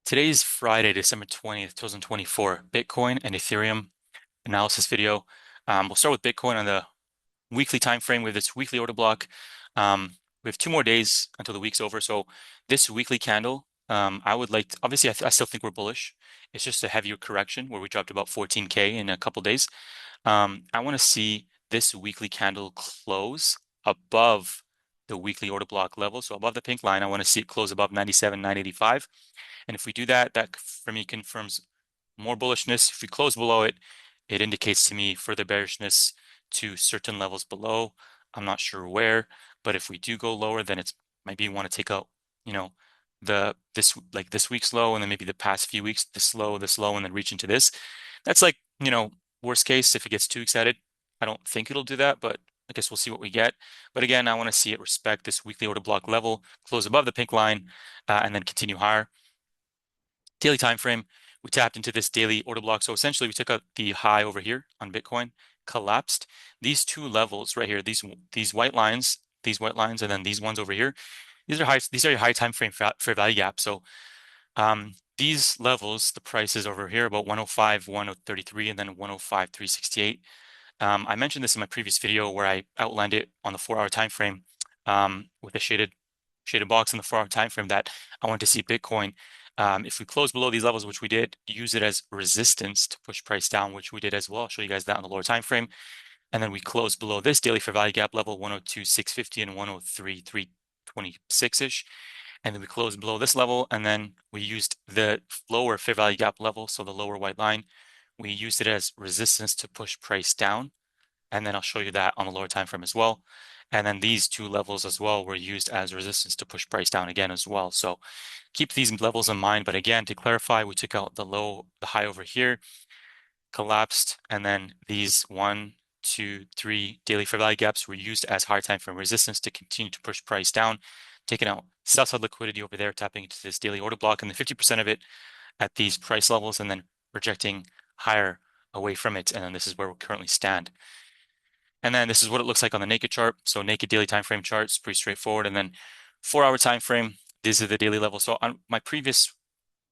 Today's Friday, December 20th, 2024, Bitcoin and Ethereum analysis video. We'll start with Bitcoin on the weekly time frame with its weekly order block. We have 2 more days until the week's over. So this weekly candle, I would like to, obviously, I still think we're bullish. It's just a heavier correction where we dropped about 14K in a couple days. I want to see this weekly candle close above the weekly order block level. So above the pink line, I want to see it close above 97,985. And if we do that, that for me confirms more bullishness. If we close below it, it indicates to me further bearishness to certain levels below. I'm not sure where, but if we do go lower, then it's maybe you want to take out, you know, this week's low and then maybe the past few weeks, this low, and then reach into this. That's like, worst case if it gets too excited. I don't think it'll do that, but I guess we'll see what we get. But again, I want to see it respect this weekly order block level, close above the pink line, and then continue higher. Daily time frame, we tapped into this daily order block. So essentially, we took out the high over here on Bitcoin, collapsed. These two levels right here, these white lines, and then these ones over here. These are high. These are your high time frame fair value gap. So these levels, the price is over here about 105, 133, and then 105, 368. I mentioned this in my previous video where I outlined it on the 4-hour time frame with a shaded box in the 4-hour time frame that I want to see Bitcoin. If we close below these levels, which we did, use it as resistance to push price down, which we did as well. I'll show you guys that on the lower time frame. And then we close below this daily fair value gap level, 102,650 and 103,326-ish. And then we closed below this level, and then we used the lower fair value gap level, so the lower white line. We used it as resistance to push price down. And then I'll show you that on the lower time frame as well. And then these two levels as well were used as resistance to push price down again as well. So keep these levels in mind. But again, to clarify, we took out the high over here, collapsed, and then these 1, 2, 3 daily fair value gaps were used as higher time frame resistance to continue to push price down, taking out sell side liquidity over there, tapping into this daily order block, and the 50% of it at these price levels, and then rejecting higher away from it. And then this is where we currently stand. And then this is what it looks like on the naked chart. So naked daily time frame charts, pretty straightforward. And then 4-hour time frame, these are the daily levels. So on my previous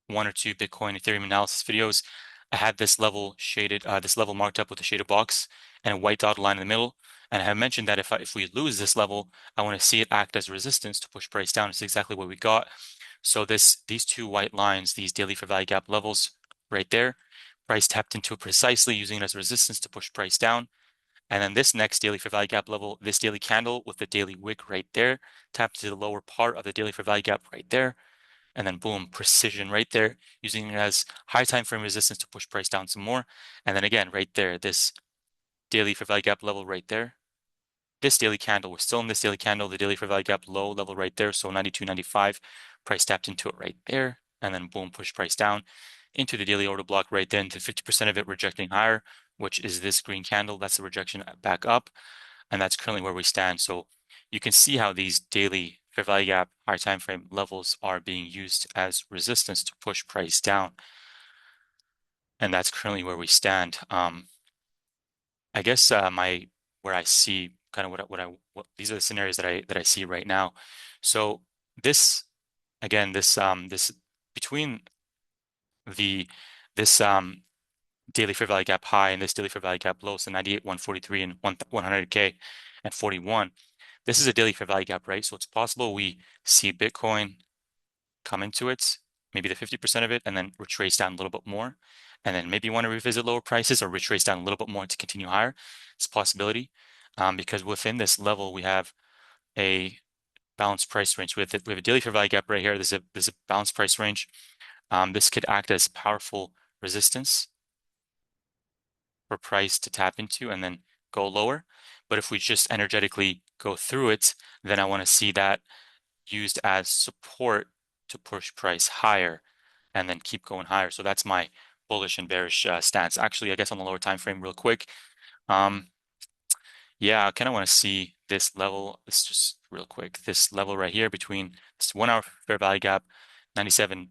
1 or 2 Bitcoin Ethereum analysis videos, I had this level shaded, this level marked up with a shaded box and a white dotted line in the middle. And I have mentioned that if we lose this level, I want to see it act as resistance to push price down. It's exactly what we got. So these two white lines, these daily fair value gap levels right there, price tapped into it precisely using it as resistance to push price down. And then this next daily fair value gap level, this daily candle with the daily wick right there, tapped to the lower part of the daily fair value gap right there. And then boom, precision right there, using it as high time frame resistance to push price down some more. And then again, right there, this daily fair value gap level right there. This daily candle, we're still in this daily candle, the daily fair value gap low level right there. So 92.95, price tapped into it right there. And then boom, push price down into the daily order block right then to 50% of it rejecting higher, which is this green candle. That's the rejection back up. And that's currently where we stand. So you can see how these daily fair value gap higher time frame levels are being used as resistance to push price down. And that's currently where we stand. I guess where I see kind of what these are the scenarios that I see right now. So this again, this between the this daily fair value gap high and this daily fair value gap low, so 98, 143, and 100K and 41. This is a daily fair value gap, right? So it's possible we see Bitcoin come into it, maybe the 50% of it, and then retrace down a little bit more. And then maybe you want to revisit lower prices or retrace down a little bit more to continue higher. It's a possibility because within this level, we have a balanced price range. We have a daily fair value gap right here. There's a balanced price range. This could act as powerful resistance for price to tap into and then go lower. But if we just energetically go through it, then I want to see that used as support to push price higher and then keep going higher. So that's my bullish and bearish stance. Actually, I guess on the lower time frame real quick. Yeah, I kind of want to see this level. It's just real quick. This level right here between this 1-hour fair value gap, 97,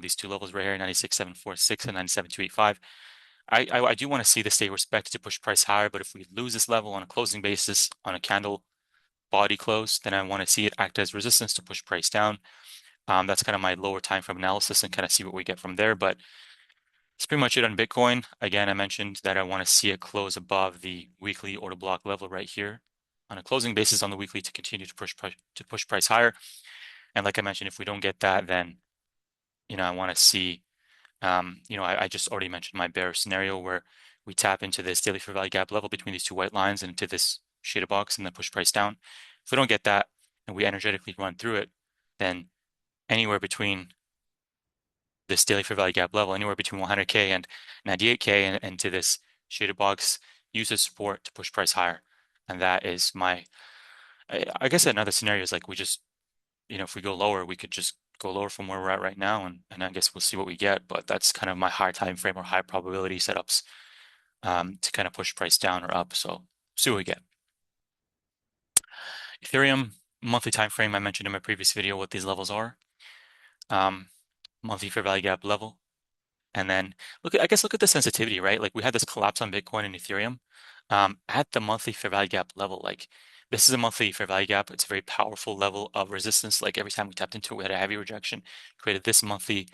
these two levels right here, 96,746 and 97,285. I do want to see this stay respected to push price higher, but if we lose this level on a closing basis on a candle body close, then I want to see it act as resistance to push price down. That's kind of my lower time frame analysis and kind of see what we get from there. But it's pretty much it on Bitcoin. Again, I mentioned that I want to see it close above the weekly order block level right here on a closing basis on the weekly to continue to push price higher. And like I mentioned, if we don't get that, then I want to see. I just already mentioned my bear scenario where we tap into this daily fair value gap level between these two white lines and into this shaded box and then push price down. If we don't get that and we energetically run through it, then anywhere between this daily fair value gap level, anywhere between 100K and 98K and to this shaded box, use as support to push price higher. And that is I guess another scenario is like we just, if we go lower, we could just go lower from where we're at right now, and I guess we'll see what we get. But that's kind of my high time frame or high probability setups to kind of push price down or up. So see what we get. Ethereum monthly time frame. I mentioned in my previous video what these levels are. Monthly fair value gap level, and then look at the sensitivity, right? Like we had this collapse on Bitcoin and Ethereum at the monthly fair value gap level. Like this is a monthly fair value gap. It's a very powerful level of resistance. Like every time we tapped into it, we had a heavy rejection, created this monthly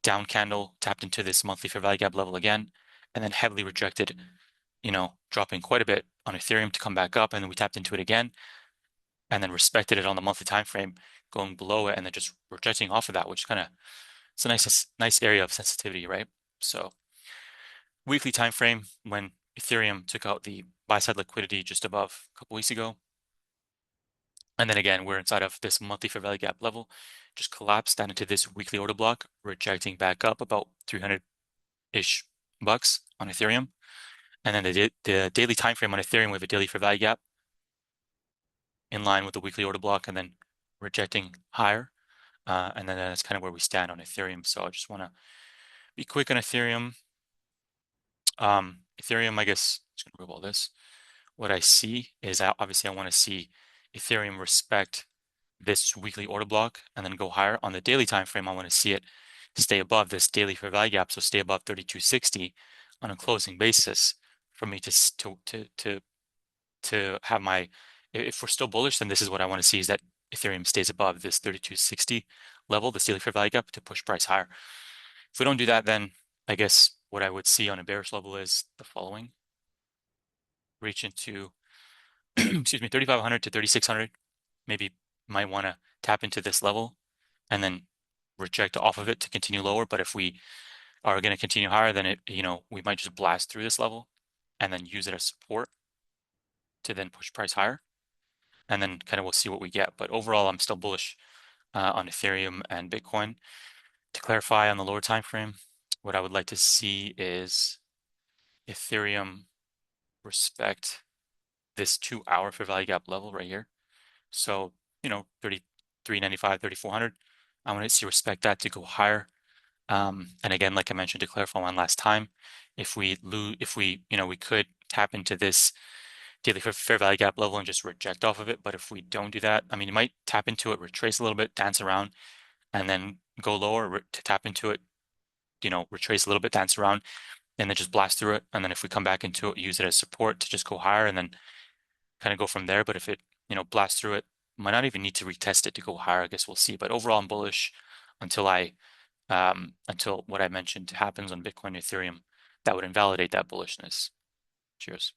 down candle, tapped into this monthly fair value gap level again, and then heavily rejected, dropping quite a bit on Ethereum to come back up, and then we tapped into it again, and then respected it on the monthly time frame, going below it, and then just rejecting off of that, which kind of it's a nice area of sensitivity, right? So weekly time frame when Ethereum took out the buy side liquidity just above a couple weeks ago. And then again, we're inside of this monthly fair value gap level, just collapsed down into this weekly order block, rejecting back up about 300-ish bucks on Ethereum. And then the daily time frame on Ethereum with a daily fair value gap in line with the weekly order block and then rejecting higher. And then that's kind of where we stand on Ethereum. So I just want to be quick on Ethereum. Ethereum, I guess, just gonna remove all this. What I see is obviously I want to see Ethereum respect this weekly order block and then go higher. On the daily time frame, I want to see it stay above this daily fair value gap, so stay above 3260 on a closing basis for me to have my. If we're still bullish, then this is what I want to see is that Ethereum stays above this 3260 level, this daily fair value gap, to push price higher. If we don't do that, then I guess what I would see on a bearish level is the following. Reach into, excuse me, 3,500 to 3,600. Maybe might want to tap into this level and then reject off of it to continue lower. But if we are going to continue higher, then we might just blast through this level and then use it as support to then push price higher. And then kind of we'll see what we get. But overall, I'm still bullish on Ethereum and Bitcoin. To clarify on the lower time frame, what I would like to see is Ethereum respect this 2-hour fair value gap level right here. So, 3395, 3400. I want to see respect that to go higher. And again, like I mentioned, to clarify one last time, if we could tap into this daily fair value gap level and just reject off of it. But if we don't do that, I mean, you might tap into it, retrace a little bit, dance around, and then go lower to tap into it, retrace a little bit, dance around, and then just blast through it. And then if we come back into it, use it as support to just go higher and then kind of go from there. But if it, blasts through it, might not even need to retest it to go higher. I guess we'll see. But overall, I'm bullish until until what I mentioned happens on Bitcoin and Ethereum that would invalidate that bullishness. Cheers.